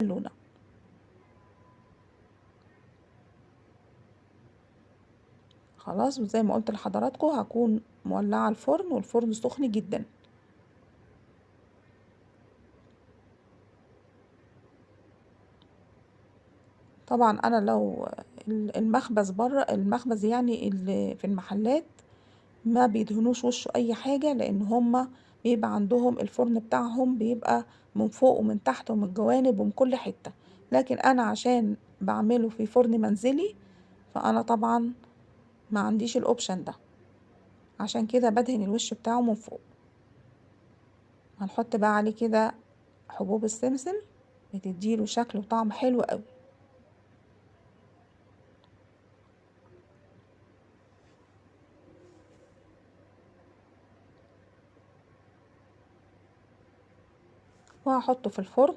اللونة. خلاص، وزي ما قلت لحضراتكم هكون مولعة الفرن والفرن سخن جدا. طبعا انا لو المخبز بره، المخبز يعني اللي في المحلات ما بيدهنوش وشه اي حاجة، لان هما بيبقى عندهم الفرن بتاعهم بيبقى من فوق ومن تحت ومن الجوانب ومن كل حتة، لكن انا عشان بعمله في فرن منزلي فانا طبعا ما عنديش الاوبشن ده، عشان كده بدهن الوش بتاعه من فوق. هنحط بقى عليه كده حبوب السمسم، بتديله شكل وطعم حلو قوي. وهحطه في الفرن